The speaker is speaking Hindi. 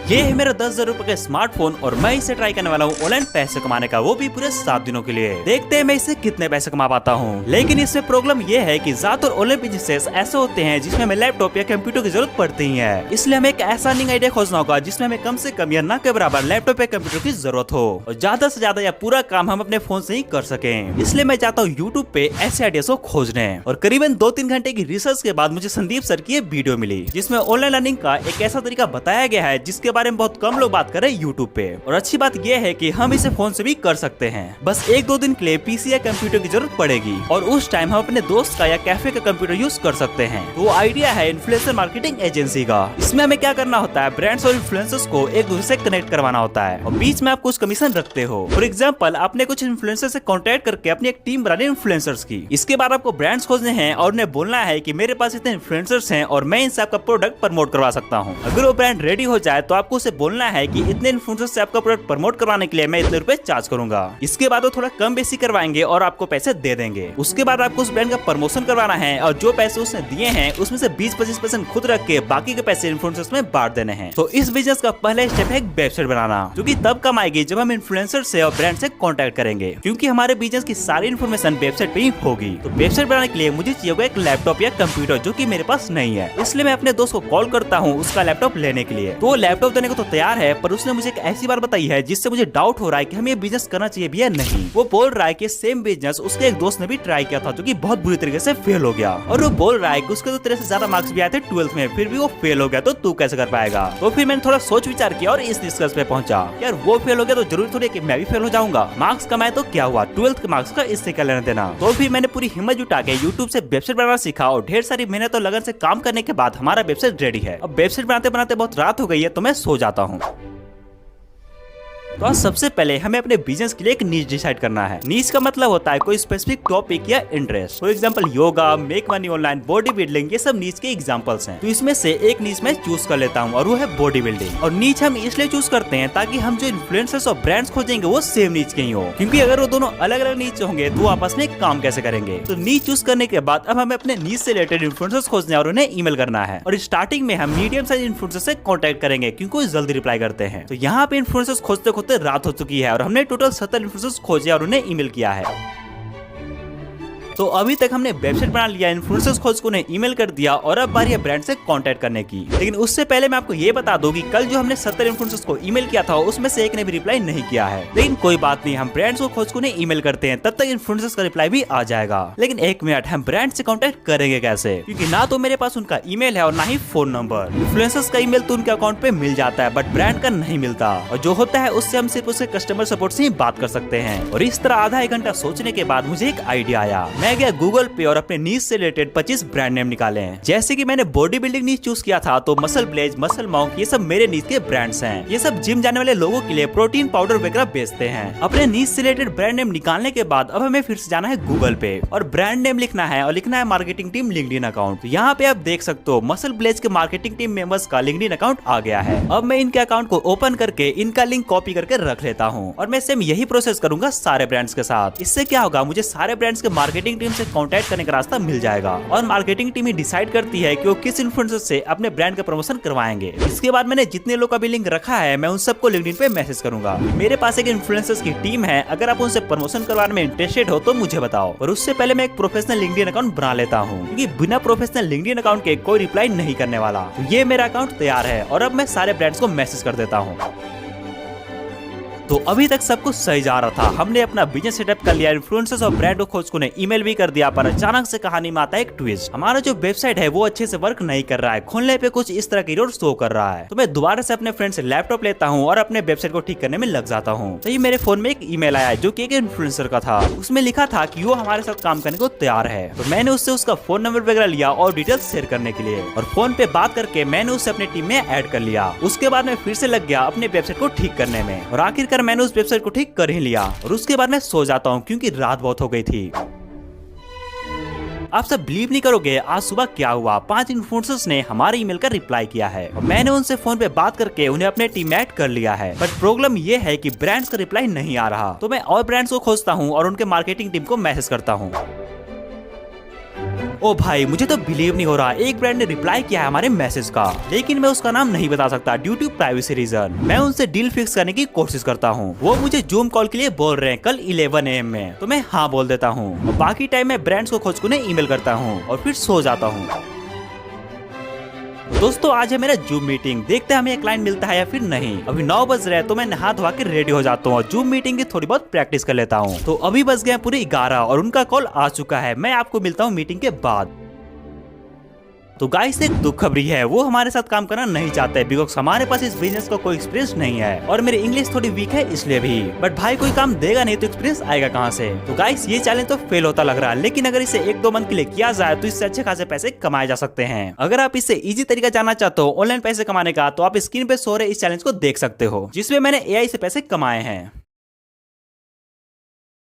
ये है मेरा 10,000 रुपए का स्मार्टफोन और मैं इसे ट्राई करने वाला हूँ ऑनलाइन पैसे कमाने का, वो भी पूरे 7 दिनों के लिए। देखते हैं मैं इससे कितने पैसे कमा पाता हूँ। लेकिन इसमें प्रॉब्लम ये है कि ज्यादातर ऑनलाइन बिजनेस ऐसे होते हैं जिसमें हमें लैपटॉप या कंप्यूटर की जरूरत पड़ती है। इसलिए हमें एक ऐसा अर्निंग आइडिया खोजना होगा जिसमें हमें कम से कम या न के बराबर लैपटॉप या कंप्यूटर की जरूरत हो और ज्यादा से ज्यादा या पूरा काम हम अपने फोन से ही कर सके। इसलिए मैं चाहता हूँ यूट्यूब पे ऐसे आइडियाज को खोजने और करीबन 2-3 घंटे की रिसर्च के बाद मुझे संदीप सर की वीडियो मिली जिसमें ऑनलाइन अर्निंग का एक ऐसा तरीका बताया गया है जिसके बारे में बहुत कम लोग बात कर रहे हैं यूट्यूब पे। और अच्छी बात यह है कि हम इसे फोन से भी कर सकते हैं, बस 1-2 दिन के लिए पीसी या कंप्यूटर की जरूरत पड़ेगी और उस टाइम हम अपने दोस्त का या कैफे का कंप्यूटर यूज कर सकते हैं। तो वो आइडिया है इन्फ्लुएंसर मार्केटिंग एजेंसी का। इसमें हमें क्या करना होता है, ब्रांड्स और इन्फ्लुएंसर्स को एक दूसरे से कनेक्ट करवाना होता है और बीच में आप कुछ कमीशन रखते हो। फॉर एग्जाम्पल, आपने कुछ इन्फ्लुएंसर से कॉन्टेक्ट करके अपनी एक टीम बनानी इन्फ्लुएंसर्स की। इसके बाद आपको ब्रांड्स खोजने हैं और उन्हें बोलना है कि मेरे पास इतने इन्फ्लुएंसर्स हैं और मैं इनसे आपका प्रोडक्ट प्रमोट करवा सकता हूँ। अगर वो ब्रांड रेडी हो जाए तो आपको उसे बोलना है कि इतने इन्फ्लुएंसर्स से आपका प्रोडक्ट प्रमोट करवाने के लिए मैं इतने रुपए चार्ज करूंगा। इसके बाद वो थोड़ा कम बेसी करवाएंगे और आपको पैसे दे देंगे। उसके बाद आपको उस ब्रांड का प्रमोशन करवाना है और जो पैसे उसने दिए हैं उसमें से 20-25% खुद रख के बाकी के पैसे इन्फ्लुएंसर्स में बांट देने हैं। तो इस बिजनेस का पहला स्टेप है एक वेबसाइट बनाना, जो कि तब कम आएगी जब हम इन्फ्लुएंसर से और ब्रांड से कांटेक्ट करेंगे, क्योंकि हमारे बिजनेस की सारी इन्फॉर्मेशन वेबसाइट पे ही होगी। तो वेबसाइट बनाने के लिए मुझे चाहिए होगा एक लैपटॉप या कंप्यूटर, जो कि मेरे पास नहीं है। इसलिए मैं अपने दोस्त को कॉल करता हूँ उसका लैपटॉप लेने के लिए। तो वो लैपटॉप देने को तो तैयार है, पर उसने मुझे एक ऐसी बात बताई है जिससे मुझे डाउट हो रहा है कि हमें ये बिजनेस करना चाहिए भी या नहीं। वो बोल रहा है कि सेम बिजनेस उसके एक दोस्त ने भी ट्राई किया था जो कि बहुत बुरी तरीके से फेल हो गया, और वो बोल रहा है कि उसके तो तेरे से ज्यादा मार्क्स भी आए थे 12th में, फिर भी वो फेल हो गया, तो तू कैसे कर पाएगा। तो फिर मैंने थोड़ा सोच विचार किया और इस निष्कर्ष पे पहुंचा, यार वो फेल हो गया तो जरूरी थोड़ी कि मैं भी फेल हो जाऊंगा। मार्क्स कमाए तो क्या हुआ, 12th के मार्क्स का इससे क्या लेना देना। तो फिर मैंने पूरी हिम्मत जुटा के यूट्यूब से वेबसाइट बनाना सीखा और ढेर सारी मेहनत और लगन से काम करने के बाद हमारा वेबसाइट रेडी है। अब वेबसाइट बनाते बनाते बहुत रात हो गई है तो मैं सो जाता हूँ। तो आज सबसे पहले हमें अपने बिजनेस के लिए एक नीश डिसाइड करना है। नीश का मतलब होता है कोई स्पेसिफिक टॉपिक या interest. For example yoga, make money online, body building, ये सब नीश के एग्जांपल्स हैं। तो इसमें से एक नीश मैं चूज कर लेता हूँ और वो है बॉडी बिल्डिंग। और नीश हम इसलिए चूज करते हैं ताकि हम जो इन्फ्लुएंसर्स और ब्रांड्स खोजेंगे वो सेम नीश के ही हो, क्योंकि अगर वो दोनों अलग अलग नीच होंगे तो आपस में काम कैसे करेंगे। तो नीश चूज करने के बाद अब हमें अपने नीश से रिलेटेड इन्फ्लुएंसर्स खोजने और उन्हें ईमेल करना है। और स्टार्टिंग में हम मीडियम साइज इन्फ्लुएंसर्स से कॉन्टेक्ट करेंगे क्योंकि वो जल्दी रिप्लाई करते हैं। तो यहाँ पे इन्फ्लुएंसर्स खोजते खोजते रात हो चुकी है और हमने टोटल 70 इन्फ्लुएंसर्स खोजे और उन्हें ईमेल किया है। तो अभी तक हमने वेबसाइट बना लिया, इन्फ्लुएंसर्स खोज को उन्हें ईमेल कर दिया और अब बारी है ब्रांड से कांटेक्ट करने की। लेकिन उससे पहले मैं आपको ये बता दूं कि कल जो हमने 70 इन्फ्लुएंसर्स को ईमेल किया था उसमें से एक ने भी रिप्लाई नहीं किया है। लेकिन कोई बात नहीं, हम ब्रांड्स को खोज को उन्हें ईमेल करते हैं, तब तक इन्फ्लुएंसर्स का रिप्लाई भी आ जाएगा। लेकिन एक मिनट, हम ब्रांड से कांटेक्ट करेंगे कैसे, क्योंकि ना तो मेरे पास उनका ईमेल है और ना ही फोन नंबर। इन्फ्लुएंसर्स का ईमेल तो उनके अकाउंट पे मिल जाता है बट ब्रांड का नहीं मिलता, और जो होता है उससे हम सिर्फ उसके कस्टमर सपोर्ट से ही बात कर सकते हैं। और इस तरह आधा 1 घंटा सोचने के बाद मुझे एक आइडिया आया। मैं गया गूगल पे और अपने नीश से रिलेटेड 25 ब्रांड नेम निकाले हैं। जैसे कि मैंने बॉडी बिल्डिंग नीश चूज किया था तो मसल ब्लेज, मसल मॉन्क, ये सब मेरे नीश के ब्रांड्स हैं। ये सब जिम जाने वाले लोगों के लिए प्रोटीन पाउडर वगैरह बेचते हैं। अपने नीश से रिलेटेड ब्रांड नेम निकालने के बाद अब हमें फिर से जाना है गूगल पे और ब्रांड नेम लिखना है और लिखना है मार्केटिंग टीम लिंक्डइन अकाउंट। यहाँ पे आप देख सकते हो मसल ब्लेज के मार्केटिंग टीम मेंबर्स का लिंक्डइन अकाउंट आ गया है। अब मैं इनके अकाउंट को ओपन करके इनका लिंक कॉपी करके रख लेता हूँ और मैं सेम यही प्रोसेस करूंगा सारे ब्रांड्स के साथ। इससे क्या होगा, मुझे सारे ब्रांड्स के मार्केटिंग टीम से कॉन्टेक्ट करने का रास्ता मिल जाएगा और मार्केटिंग टीम ही डिसाइड करती है कि वो किस इन्फ्लुएंसर से अपने ब्रांड का प्रमोशन करवाएंगे। इसके बाद मैंने जितने लोग का भी लिंक रखा है मैं उन सबको लिंक्डइन पे मैसेज करूंगा। मेरे पास एक इन्फ्लुएंसर्स की टीम है, अगर आप उनसे प्रमोशन करवाने में इंटरेस्टेड हो तो मुझे बताओ। और उससे पहले मैं एक प्रोफेशनल लिंक्डइन अकाउंट बना लेता हूँ, क्योंकि बिना प्रोफेशनल लिंक्डइन अकाउंट के कोई रिप्लाई नहीं करने वाला। तो ये मेरा अकाउंट तैयार है और अब मैं सारे ब्रांड्स को मैसेज कर देता हूँ। तो अभी तक सब कुछ सही जा रहा था, हमने अपना बिजनेस सेटअप कर लिया, इन्फ्लुएंसर्स और ब्रांड खोज को ने ईमेल भी कर दिया, पर अचानक से कहानी में आता है एक ट्विस्ट। हमारा जो वेबसाइट है वो अच्छे से वर्क नहीं कर रहा है, खोलने पे कुछ इस तरह की एरर शो कर रहा है। तो मैं दोबारा से अपने फ्रेंड से लैपटॉप लेता हूँ और अपने वेबसाइट को ठीक करने में लग जाता हूँ। तो ये मेरे फोन में एक ईमेल आया जो कि एक इन्फ्लुएंसर का था। उसमें लिखा था कि वो हमारे साथ काम करने को तैयार है। तो मैंने उससे उसका फोन नंबर वगैरह लिया और डिटेल्स शेयर करने के लिए, और फोन पे बात करके मैंने उसे अपनी टीम में ऐड कर लिया। उसके बाद मैं फिर से लग गया अपने वेबसाइट को ठीक करने में और आखिरकार मैंने उस वेबसाइट को ठीक कर ही लिया। और उसके बाद मैं सो जाता हूँ क्योंकि रात बहुत हो गई थी। आप सब बिलीव नहीं करोगे आज सुबह क्या हुआ, 5 इन्फ्लुएंसर्स ने हमारे ईमेल का रिप्लाई किया है और मैंने उनसे फोन पे बात करके उन्हें अपने टीम में ऐड कर लिया है। बट प्रॉब्लम ये है कि ब्रांड्स का रिप्लाई नहीं आ रहा। तो मैं और ब्रांड्स को खोजता हूँ और उनके मार्केटिंग टीम को मैसेज करता हूँ। ओ भाई मुझे तो बिलीव नहीं हो रहा, एक ब्रांड ने रिप्लाई किया है हमारे मैसेज का, लेकिन मैं उसका नाम नहीं बता सकता ड्यू टू प्राइवेसी रीजन। मैं उनसे डील फिक्स करने की कोशिश करता हूँ। वो मुझे जूम कॉल के लिए बोल रहे हैं कल 11 AM में, तो मैं हाँ बोल देता हूँ। बाकी टाइम मैं ब्रांड्स को खोज उन्हें ईमेल करता हूँ और फिर सो जाता हूँ। दोस्तों आज है मेरा जूम मीटिंग, देखते हैं हमें एक क्लाइंट मिलता है या फिर नहीं। अभी 9 बज रहे हैं तो मैं नहा धोवा के रेडी हो जाता हूँ और जूम मीटिंग की थोड़ी बहुत प्रैक्टिस कर लेता हूँ। तो अभी बज गए पूरे 11 और उनका कॉल आ चुका है। मैं आपको मिलता हूँ मीटिंग के बाद। तो गाइस एक दुख खबरी है, वो हमारे साथ काम करना नहीं चाहते बिकॉज हमारे पास इस बिजनेस का कोई एक्सपीरियंस नहीं है और मेरी इंग्लिश थोड़ी वीक है इसलिए भी। बट भाई कोई काम देगा नहीं तो एक्सपीरियंस आएगा कहाँ से। तो गाइस ये चैलेंज तो फेल होता लग रहा है, लेकिन अगर इसे 1-2 मंथ के लिए किया जाए तो इससे अच्छे खासे पैसे कमाए जा सकते हैं। अगर आप इससे इजी तरीका जानना चाहते हो ऑनलाइन पैसे कमाने का, तो आप स्क्रीन पे शो रहे इस चैलेंज को देख सकते हो, जिसमें मैंने AI से पैसे कमाए हैं।